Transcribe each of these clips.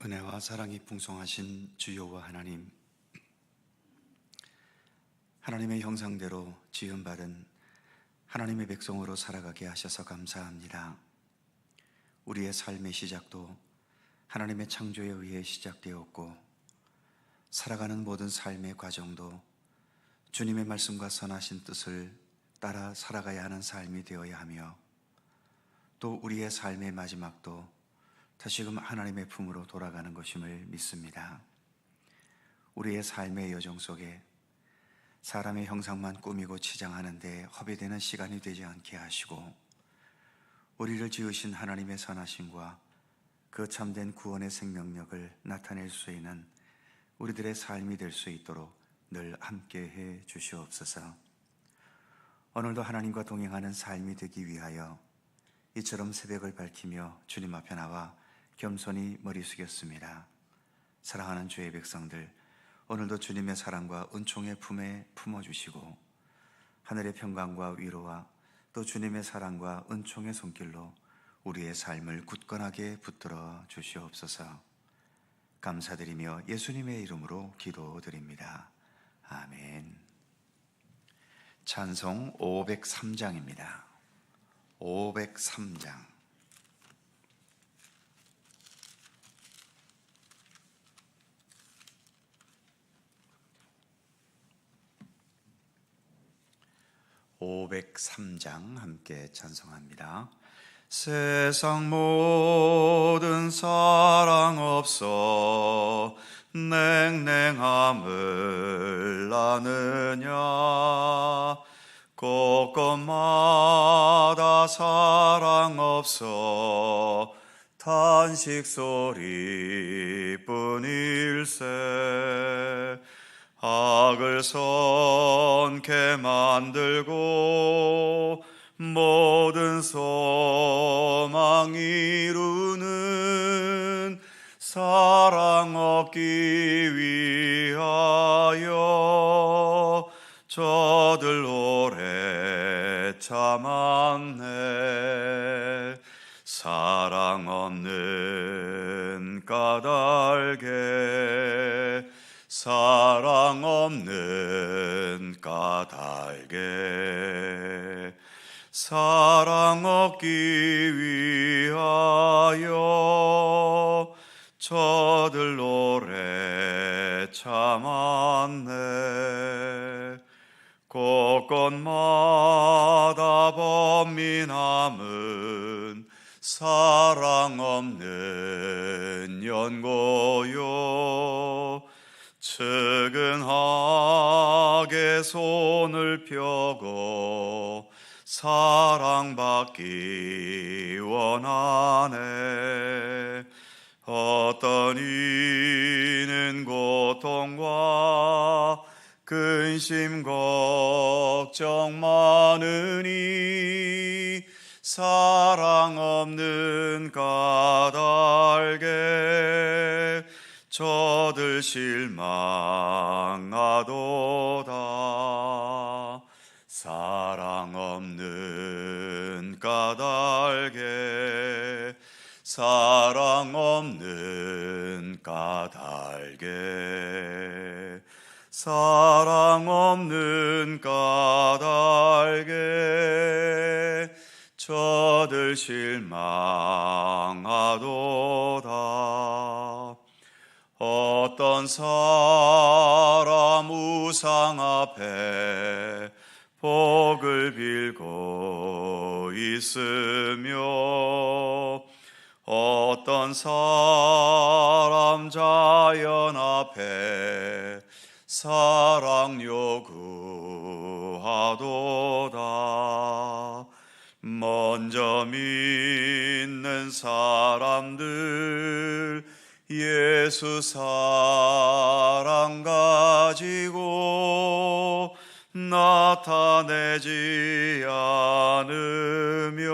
은혜와 사랑이 풍성하신 주 여호와 하나님, 하나님의 형상대로 지음받은 하나님의 백성으로 살아가게 하셔서 감사합니다. 우리의 삶의 시작도 하나님의 창조에 의해 시작되었고, 살아가는 모든 삶의 과정도 주님의 말씀과 선하신 뜻을 따라 살아가야 하는 삶이 되어야 하며, 또 우리의 삶의 마지막도 다시금 하나님의 품으로 돌아가는 것임을 믿습니다. 우리의 삶의 여정 속에 사람의 형상만 꾸미고 치장하는 데 허비되는 시간이 되지 않게 하시고, 우리를 지으신 하나님의 선하심과 그 참된 구원의 생명력을 나타낼 수 있는 우리들의 삶이 될 수 있도록 늘 함께해 주시옵소서. 오늘도 하나님과 동행하는 삶이 되기 위하여 이처럼 새벽을 밝히며 주님 앞에 나와 겸손히 머리 숙였습니다. 사랑하는 주의 백성들, 오늘도 주님의 사랑과 은총의 품에 품어주시고, 하늘의 평강과 위로와 또 주님의 사랑과 은총의 손길로 우리의 삶을 굳건하게 붙들어 주시옵소서. 감사드리며 예수님의 이름으로 기도드립니다. 아멘. 찬송 503장입니다. 503장. 함께 찬송합니다. 세상 모든 사랑 없어 냉랭함을 아느냐, 곳곳마다 사랑 없어 탄식 소리뿐일세. 악을 선케 만들고 모든 소망 이루는 사랑 얻기 위하여 저들 오래 참았네. 사랑 없는 까닭에, 사랑 없는 까닭에, 사랑 얻기 위하여 저들 오래 참았네. 곳곳마다 범민함은 사랑 없는 연고요. 측은하게 손을 펴고 사랑받기 원하네. 어떤 이는 고통과 근심 걱정 많으니 사랑 없는 까닭에 저들 실망하도다. 사랑 없는 까닭에, 사랑 없는 까닭에, 사랑 없는 까닭에 저들 실망하도다. 어떤 사람 우상 앞에 복을 빌고 있으며, 어떤 사람 자연 앞에 사랑 요구하도다. 먼저 믿는 사람들 예수 사랑 가지고 나타내지 않으면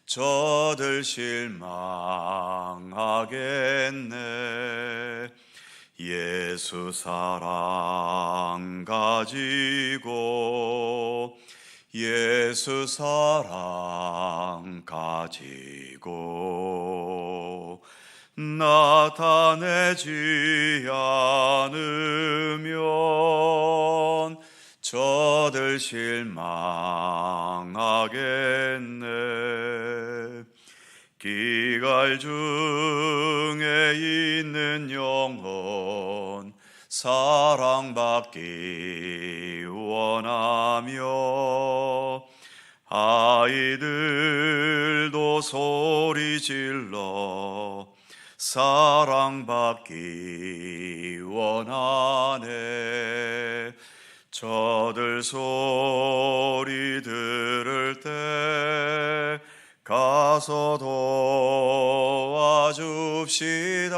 저들 실망하겠네. 예수 사랑 가지고, 예수 사랑 가지고 나타내지 않으면 저들 실망하겠네. 기갈 중에 있는 영혼 사랑받기 원하며 아이들도 소리질러 사랑받기 원하네. 저들 소리 들을 때 가서 도와줍시다.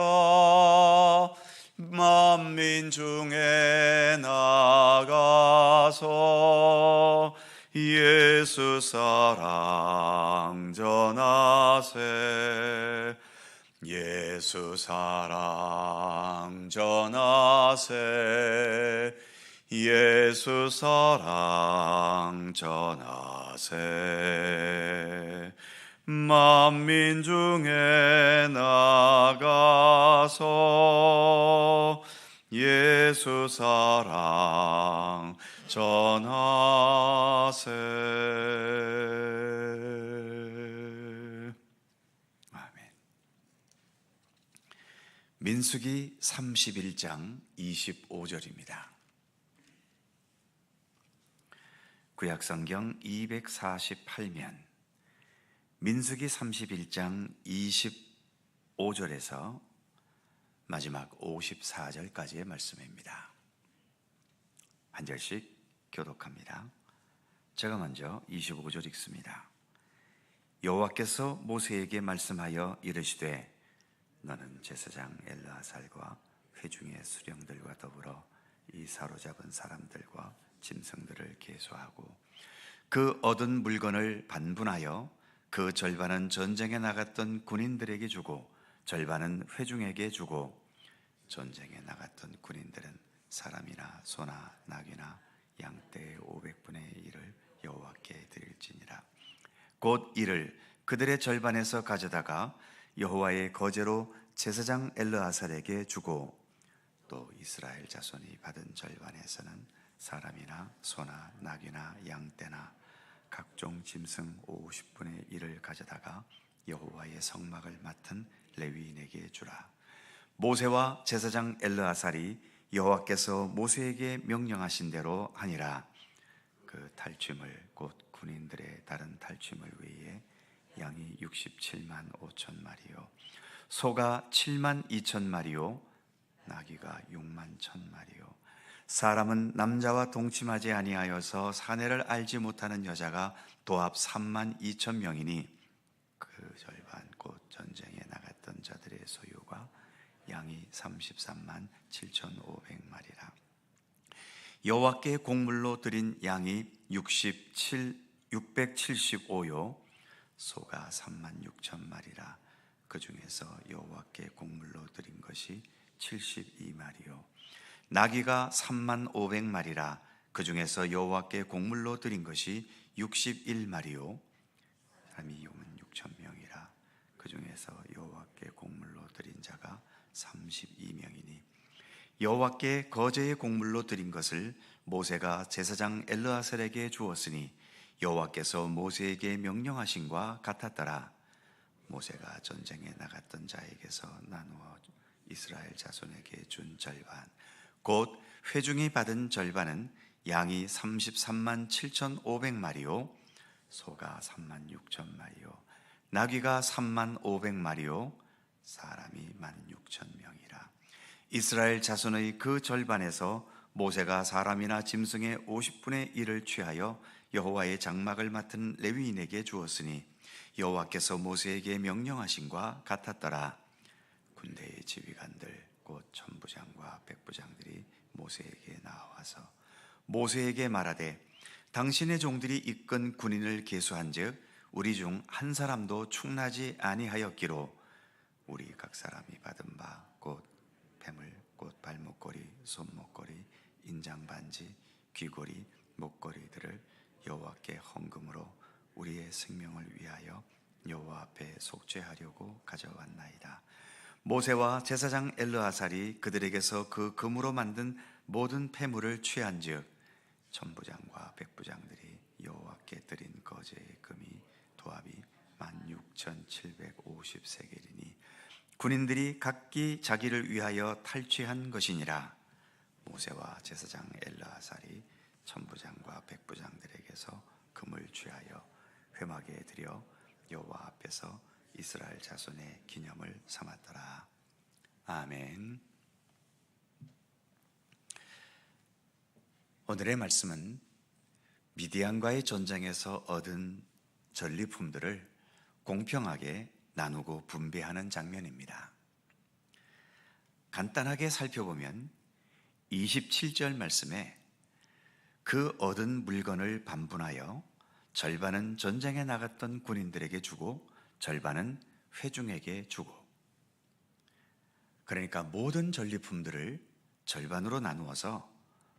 만민 중에 나가서 예수 사랑 전하세. 예수 사랑 전하세. 예수 사랑 전하세. 만민 중에 나가서 예수 사랑 전하세. 아멘. 민수기 31장 25절입니다. 구약성경 248면 민수기 31장 25절에서 마지막 54절까지의 말씀입니다. 한 절씩 교독합니다. 제가 먼저 25절 읽습니다. 여호와께서 모세에게 말씀하여 이르시되 너는 제사장 엘르아살과 회중의 수령들과 더불어 이 사로잡은 사람들과 짐승들을 계수하고 그 얻은 물건을 반분하여 그 절반은 전쟁에 나갔던 군인들에게 주고 절반은 회중에게 주고 전쟁에 나갔던 군인들은 사람이나 소나 나귀나 양떼의 500분의 1을 여호와께 드릴지니라. 곧 이를 그들의 절반에서 가져다가 여호와의 거제로 제사장 엘르아살에게 주고 또 이스라엘 자손이 받은 절반에서는 사람이나 소나 나귀나 양떼나 각종 짐승 50분의 1을 가져다가 여호와의 성막을 맡은 레위인에게 주라. 모세와 제사장 엘르아살이 여호와께서 모세에게 명령하신 대로 하니라. 그 탈취물 곧 군인들의 다른 탈취물 외에 양이 67만 5천 마리요 소가 7만 2천 마리요 나귀가 6만 1천 마리요 사람은 남자와 동침하지 아니하여서 사내를 알지 못하는 여자가 도합 3만 2천 명이니 그 절반 곧 전쟁에 나갔던 자들의 소유가 양이 33만 7,500마리라. 여호와께 곡물로 드린 양이 675요 소가 3만 6천 마리라. 그 중에서 여호와께 곡물로 드린 것이 72마리요 나귀가 3만 500마리라. 그 중에서 여호와께 곡물로 드린 것이 61마리요 사람이 6만 6천 명이라. 그 중에서 여호와께 곡물로 드린 자가 32명이니 여호와께 거제의 곡물로 드린 것을 모세가 제사장 엘르아살에게 주었으니 여호와께서 모세에게 명령하신과 같았더라. 모세가 전쟁에 나갔던 자에게서 나누어 이스라엘 자손에게 준 절반 곧 회중이 받은 절반은 양이 33만 7,500마리요 소가 3만 6천 마리요 나귀가 3만 500마리요 사람이 16,000명이라. 이스라엘 자손의 그 절반에서 모세가 사람이나 짐승의 50분의 1을 취하여 여호와의 장막을 맡은 레위인에게 주었으니 여호와께서 모세에게 명령하신과 같았더라. 군대의 지휘관들 곧 천부장과 백부장들이 모세에게 나와서 모세에게 말하되 당신의 종들이 이끈 군인을 계수한즉 우리 중 한 사람도 충나지 아니하였기로 우리 각 사람이 받은 바 곧 뱀을 곧 발목걸이 손목걸이 인장반지 귀걸이 목걸이들을 여호와께 헌금으로 우리의 생명을 위하여 여호와 앞에 속죄하려고 가져왔나이다. 모세와 제사장 엘르아살이 그들에게서 그 금으로 만든 모든 폐물을 취한즉 천부장과 백부장들이 여호와께 드린 거제의 금이 도합이 16,750세겔이니 군인들이 각기 자기를 위하여 탈취한 것이니라. 모세와 제사장 엘르아살이 천부장과 백부장들에게서 금을 취하여 회막에 드려 여호와 앞에서 이스라엘 자손의 기념을 삼았더라. 아멘. 오늘의 말씀은 미디안과의 전쟁에서 얻은 전리품들을 공평하게 나누고 분배하는 장면입니다. 간단하게 살펴보면 27절 말씀에 그 얻은 물건을 반분하여 절반은 전쟁에 나갔던 군인들에게 주고 절반은 회중에게 주고, 그러니까 모든 전리품들을 절반으로 나누어서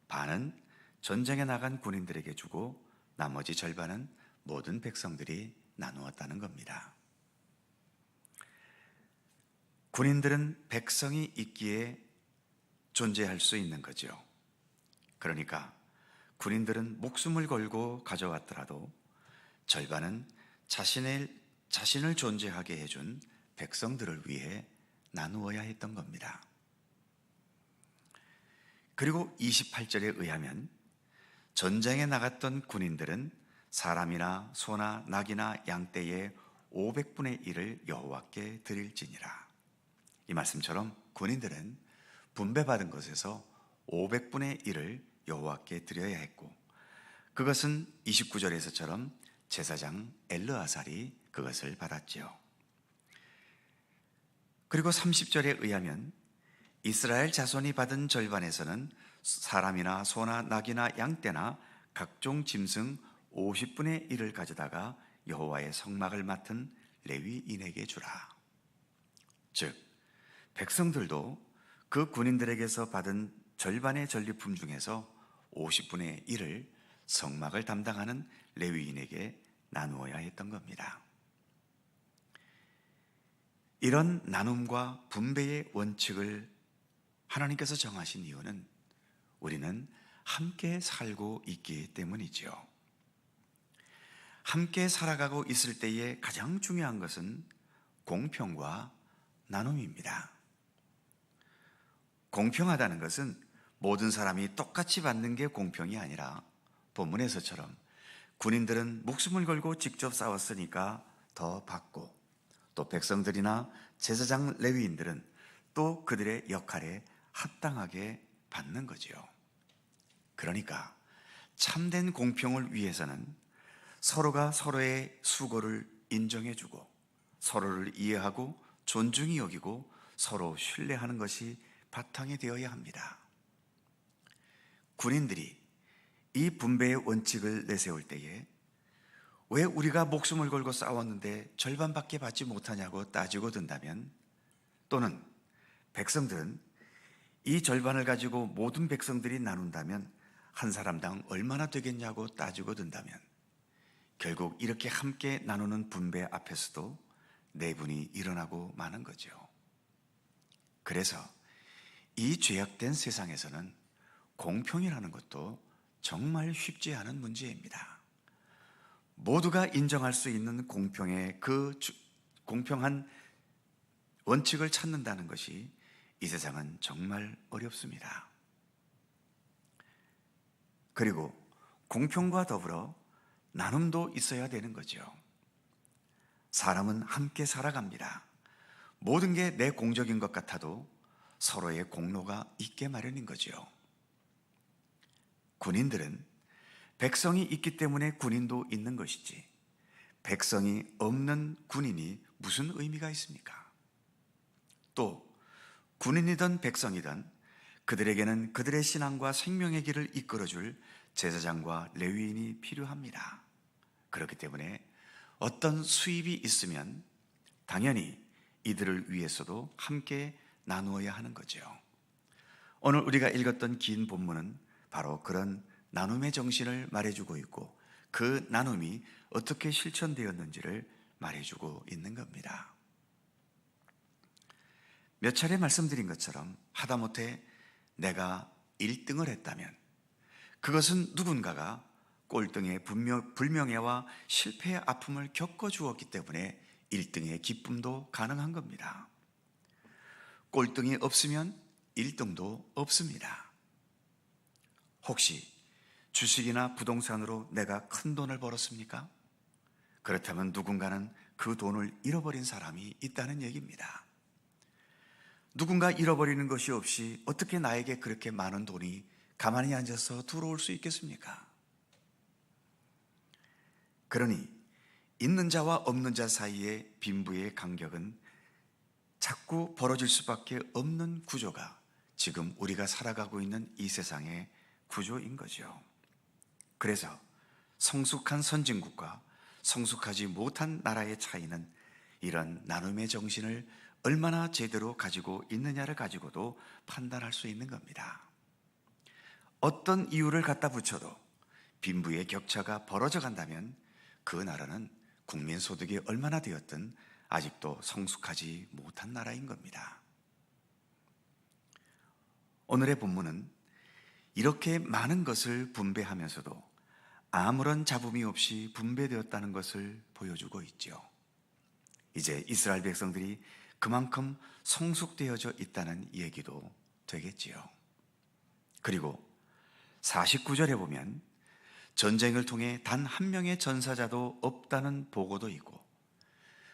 반은 전쟁에 나간 군인들에게 주고 나머지 절반은 모든 백성들이 나누었다는 겁니다. 군인들은 백성이 있기에 존재할 수 있는 거죠. 그러니까 군인들은 목숨을 걸고 가져왔더라도 절반은 자신을 존재하게 해준 백성들을 위해 나누어야 했던 겁니다. 그리고 28절에 의하면 전쟁에 나갔던 군인들은 사람이나 소나 낙이나 양떼의 500분의 1을 여호와께 드릴지니라. 이 말씀처럼 군인들은 분배받은 것에서 500분의 1을 여호와께 드려야 했고, 그것은 29절에서처럼 제사장 엘르아살이 그것을 받았지요. 그리고 30절에 의하면 이스라엘 자손이 받은 절반에서는 사람이나 소나 낙이나 양떼나 각종 짐승 50분의 1을 가져다가 여호와의 성막을 맡은 레위인에게 주라. 즉 백성들도 그 군인들에게서 받은 절반의 전리품 중에서 50분의 1을 성막을 담당하는 레위인에게 나누어야 했던 겁니다. 이런 나눔과 분배의 원칙을 하나님께서 정하신 이유는 우리는 함께 살고 있기 때문이죠. 함께 살아가고 있을 때에 가장 중요한 것은 공평과 나눔입니다. 공평하다는 것은 모든 사람이 똑같이 받는 게 공평이 아니라 본문에서처럼 군인들은 목숨을 걸고 직접 싸웠으니까 더 받고, 또 백성들이나 제사장 레위인들은 또 그들의 역할에 합당하게 받는 거지요. 그러니까 참된 공평을 위해서는 서로가 서로의 수고를 인정해주고 서로를 이해하고 존중히 여기고 서로 신뢰하는 것이 바탕이 되어야 합니다. 군인들이 이 분배의 원칙을 내세울 때에 왜 우리가 목숨을 걸고 싸웠는데 절반밖에 받지 못하냐고 따지고 든다면, 또는 백성들은 이 절반을 가지고 모든 백성들이 나눈다면 한 사람당 얼마나 되겠냐고 따지고 든다면, 결국 이렇게 함께 나누는 분배 앞에서도 내분이 일어나고 마는 거죠. 그래서 이 죄악된 세상에서는 공평이라는 것도 정말 쉽지 않은 문제입니다. 모두가 인정할 수 있는 공평의 공평한 원칙을 찾는다는 것이 이 세상은 정말 어렵습니다. 그리고 공평과 더불어 나눔도 있어야 되는 거죠. 사람은 함께 살아갑니다. 모든 게 내 공적인 것 같아도 서로의 공로가 있게 마련인 거죠. 군인들은 백성이 있기 때문에 군인도 있는 것이지, 백성이 없는 군인이 무슨 의미가 있습니까? 또 군인이든 백성이든 그들에게는 그들의 신앙과 생명의 길을 이끌어줄 제사장과 레위인이 필요합니다. 그렇기 때문에 어떤 수입이 있으면 당연히 이들을 위해서도 함께 나누어야 하는 거죠. 오늘 우리가 읽었던 긴 본문은 바로 그런 나눔의 정신을 말해주고 있고, 그 나눔이 어떻게 실천되었는지를 말해주고 있는 겁니다. 몇 차례 말씀드린 것처럼 하다못해 내가 1등을 했다면 그것은 누군가가 꼴등의 불명예와 실패의 아픔을 겪어주었기 때문에 1등의 기쁨도 가능한 겁니다. 꼴등이 없으면 1등도 없습니다. 혹시 주식이나 부동산으로 내가 큰 돈을 벌었습니까? 그렇다면 누군가는 그 돈을 잃어버린 사람이 있다는 얘기입니다. 누군가 잃어버리는 것이 없이 어떻게 나에게 그렇게 많은 돈이 가만히 앉아서 들어올 수 있겠습니까? 그러니 있는 자와 없는 자 사이의 빈부의 간격은 자꾸 벌어질 수밖에 없는 구조가 지금 우리가 살아가고 있는 이 세상의 구조인 거죠. 그래서 성숙한 선진국과 성숙하지 못한 나라의 차이는 이런 나눔의 정신을 얼마나 제대로 가지고 있느냐를 가지고도 판단할 수 있는 겁니다. 어떤 이유를 갖다 붙여도 빈부의 격차가 벌어져 간다면 그 나라는 국민 소득이 얼마나 되었든 아직도 성숙하지 못한 나라인 겁니다. 오늘의 본문은 이렇게 많은 것을 분배하면서도 아무런 잡음이 없이 분배되었다는 것을 보여주고 있죠. 이제 이스라엘 백성들이 그만큼 성숙되어져 있다는 얘기도 되겠지요. 그리고 49절에 보면 전쟁을 통해 단 한 명의 전사자도 없다는 보고도 있고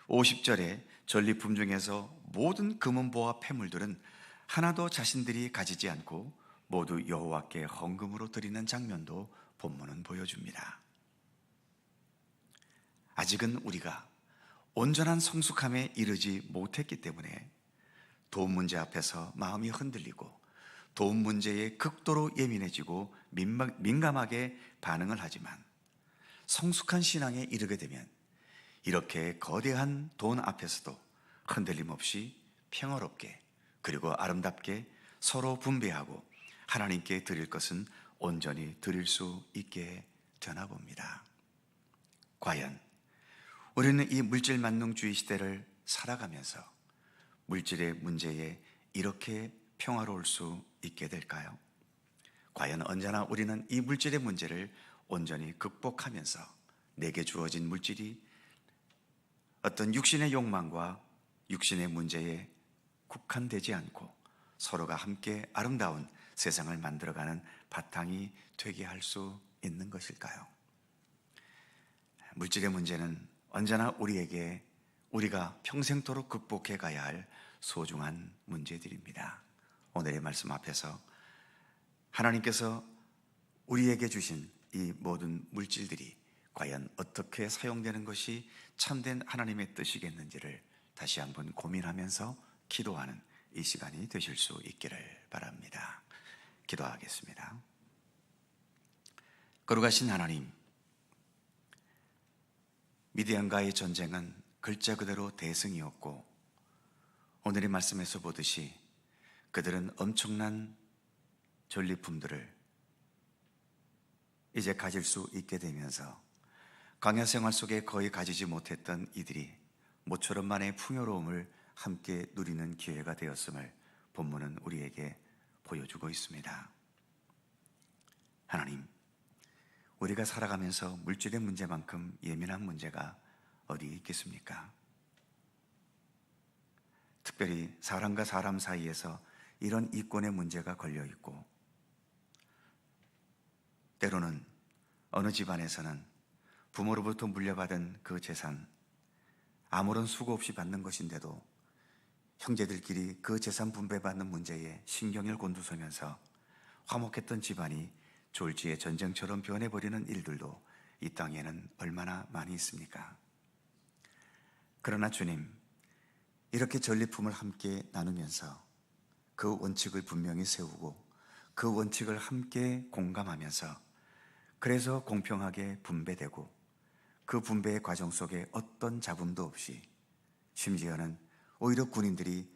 50절에 전리품 중에서 모든 금은보와 폐물들은 하나도 자신들이 가지지 않고 모두 여호와께 헌금으로 드리는 장면도 본문은 보여줍니다. 아직은 우리가 온전한 성숙함에 이르지 못했기 때문에 돈 문제 앞에서 마음이 흔들리고 돈 문제에 극도로 예민해지고 민감하게 반응을 하지만 성숙한 신앙에 이르게 되면 이렇게 거대한 돈 앞에서도 흔들림 없이 평화롭게 그리고 아름답게 서로 분배하고 하나님께 드릴 것은 온전히 드릴 수 있게 되나 봅니다. 과연 우리는 이 물질 만능주의 시대를 살아가면서 물질의 문제에 이렇게 평화로울 수 있게 될까요? 과연 언제나 우리는 이 물질의 문제를 온전히 극복하면서 내게 주어진 물질이 어떤 육신의 욕망과 육신의 문제에 국한되지 않고 서로가 함께 아름다운 세상을 만들어가는 바탕이 되게 할 수 있는 것일까요? 물질의 문제는 언제나 우리가 평생토록 극복해 가야 할 소중한 문제들입니다. 오늘의 말씀 앞에서 하나님께서 우리에게 주신 이 모든 물질들이 과연 어떻게 사용되는 것이 참된 하나님의 뜻이겠는지를 다시 한번 고민하면서 기도하는 이 시간이 되실 수 있기를 바랍니다. 기도하겠습니다. 거룩하신 하나님, 미디안과의 전쟁은 글자 그대로 대승이었고 오늘의 말씀에서 보듯이 그들은 엄청난 전리품들을 이제 가질 수 있게 되면서 광야 생활 속에 거의 가지지 못했던 이들이 모처럼만의 풍요로움을 함께 누리는 기회가 되었음을 본문은 우리에게 보여주고 있습니다. 하나님, 우리가 살아가면서 물질의 문제만큼 예민한 문제가 어디 있겠습니까? 특별히 사람과 사람 사이에서 이런 이권의 문제가 걸려 있고 때로는 어느 집안에서는 부모로부터 물려받은 그 재산 아무런 수고 없이 받는 것인데도 형제들끼리 그 재산 분배받는 문제에 신경을 곤두서면서 화목했던 집안이 졸지에 전쟁처럼 변해버리는 일들도 이 땅에는 얼마나 많이 있습니까? 그러나 주님, 이렇게 전리품을 함께 나누면서 그 원칙을 분명히 세우고 그 원칙을 함께 공감하면서 그래서 공평하게 분배되고 그 분배의 과정 속에 어떤 잡음도 없이 심지어는 오히려 군인들이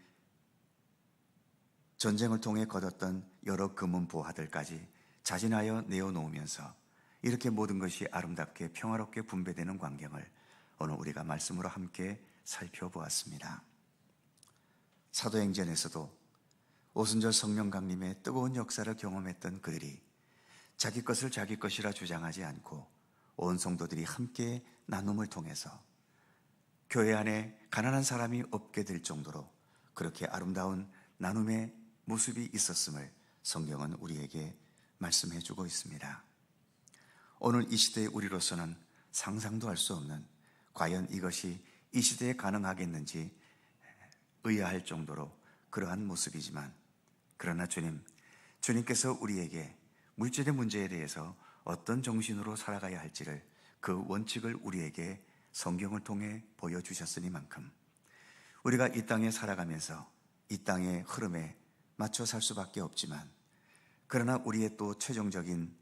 전쟁을 통해 거뒀던 여러 금은 보화들까지 자진하여 내어놓으면서 이렇게 모든 것이 아름답게 평화롭게 분배되는 광경을 오늘 우리가 말씀으로 함께 살펴보았습니다. 사도행전에서도 오순절 성령 강림의 뜨거운 역사를 경험했던 그들이 자기 것을 자기 것이라 주장하지 않고 온 성도들이 함께 나눔을 통해서 교회 안에 가난한 사람이 없게 될 정도로 그렇게 아름다운 나눔의 모습이 있었음을 성경은 우리에게 말씀해 주고 있습니다. 오늘 이 시대의 우리로서는 상상도 할 수 없는, 과연 이것이 이 시대에 가능하겠는지 의아할 정도로 그러한 모습이지만, 그러나 주님께서 우리에게 물질의 문제에 대해서 어떤 정신으로 살아가야 할지를, 그 원칙을 우리에게 성경을 통해 보여주셨으니만큼 우리가 이 땅에 살아가면서 이 땅의 흐름에 맞춰 살 수밖에 없지만, 그러나 우리의 또 최종적인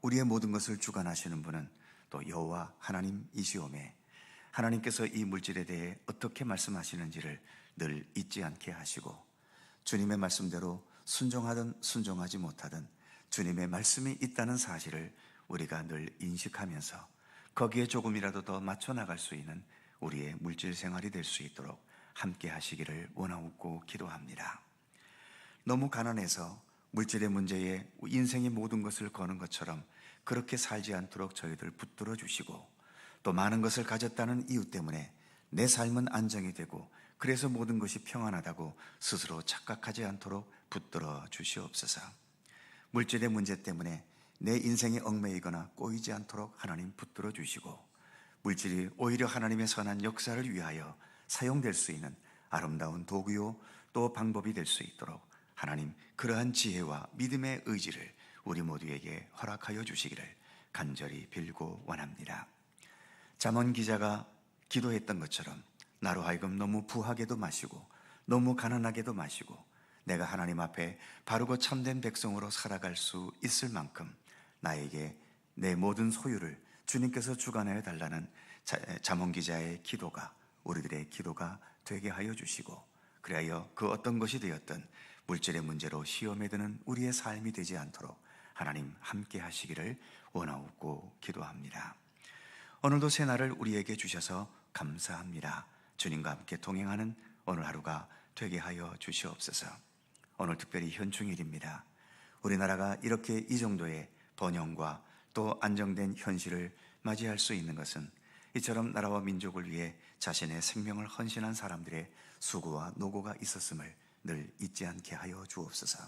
우리의 모든 것을 주관하시는 분은 또 여호와 하나님이시오매, 하나님께서 이 물질에 대해 어떻게 말씀하시는지를 늘 잊지 않게 하시고, 주님의 말씀대로 순종하든 순종하지 못하든 주님의 말씀이 있다는 사실을 우리가 늘 인식하면서 거기에 조금이라도 더 맞춰 나갈 수 있는 우리의 물질 생활이 될 수 있도록 함께 하시기를 원하옵고 기도합니다. 너무 가난해서 물질의 문제에 인생의 모든 것을 거는 것처럼 그렇게 살지 않도록 저희들 붙들어 주시고, 또 많은 것을 가졌다는 이유 때문에 내 삶은 안정이 되고 그래서 모든 것이 평안하다고 스스로 착각하지 않도록 붙들어 주시옵소서. 물질의 문제 때문에 내 인생에 얽매이거나 꼬이지 않도록 하나님 붙들어 주시고, 물질이 오히려 하나님의 선한 역사를 위하여 사용될 수 있는 아름다운 도구요 또 방법이 될 수 있도록 하나님 그러한 지혜와 믿음의 의지를 우리 모두에게 허락하여 주시기를 간절히 빌고 원합니다. 잠언 기자가 기도했던 것처럼 나로 하여금 너무 부하게도 마시고 너무 가난하게도 마시고 내가 하나님 앞에 바르고 참된 백성으로 살아갈 수 있을 만큼 나에게 내 모든 소유를 주님께서 주관하여 달라는 잠언 기자의 기도가 우리들의 기도가 되게 하여 주시고, 그리하여 그 어떤 것이 되었든 물질의 문제로 시험에 드는 우리의 삶이 되지 않도록 하나님 함께 하시기를 원하옵고 기도합니다. 오늘도 새날을 우리에게 주셔서 감사합니다. 주님과 함께 동행하는 오늘 하루가 되게 하여 주시옵소서. 오늘 특별히 현충일입니다. 우리나라가 이렇게 이 정도의 번영과 또 안정된 현실을 맞이할 수 있는 것은 이처럼 나라와 민족을 위해 자신의 생명을 헌신한 사람들의 수고와 노고가 있었음을 늘 잊지 않게 하여 주옵소서.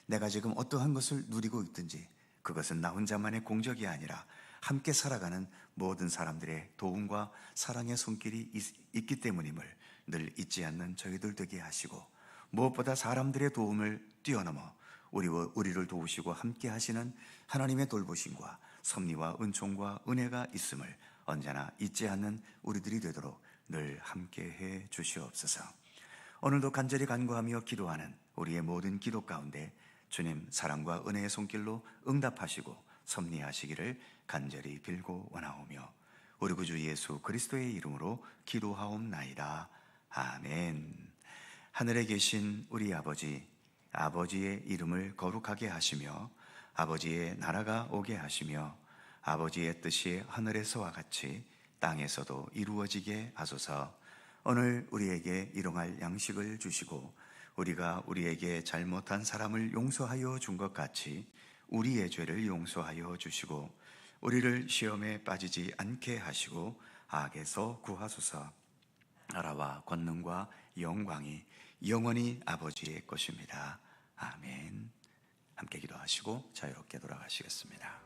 내가 지금 어떠한 것을 누리고 있든지 그것은 나 혼자만의 공적이 아니라 함께 살아가는 모든 사람들의 도움과 사랑의 손길이 있기 때문임을 늘 잊지 않는 저희들 되게 하시고, 무엇보다 사람들의 도움을 뛰어넘어 우리를 도우시고 함께 하시는 하나님의 돌보심과 섭리와 은총과 은혜가 있음을 언제나 잊지 않는 우리들이 되도록 늘 함께해 주시옵소서. 오늘도 간절히 간구하며 기도하는 우리의 모든 기도 가운데 주님 사랑과 은혜의 손길로 응답하시고 섭리하시기를 간절히 빌고 원하오며, 우리 구주 예수 그리스도의 이름으로 기도하옵나이다. 아멘. 하늘에 계신 우리 아버지, 아버지의 이름을 거룩하게 하시며 아버지의 나라가 오게 하시며 아버지의 뜻이 하늘에서와 같이 땅에서도 이루어지게 하소서. 오늘 우리에게 일용할 양식을 주시고 우리가 우리에게 잘못한 사람을 용서하여 준 것 같이 우리의 죄를 용서하여 주시고 우리를 시험에 빠지지 않게 하시고 악에서 구하소서. 나라와 권능과 영광이 영원히 아버지의 것입니다. 아멘. 함께 기도하시고 자유롭게 돌아가시겠습니다.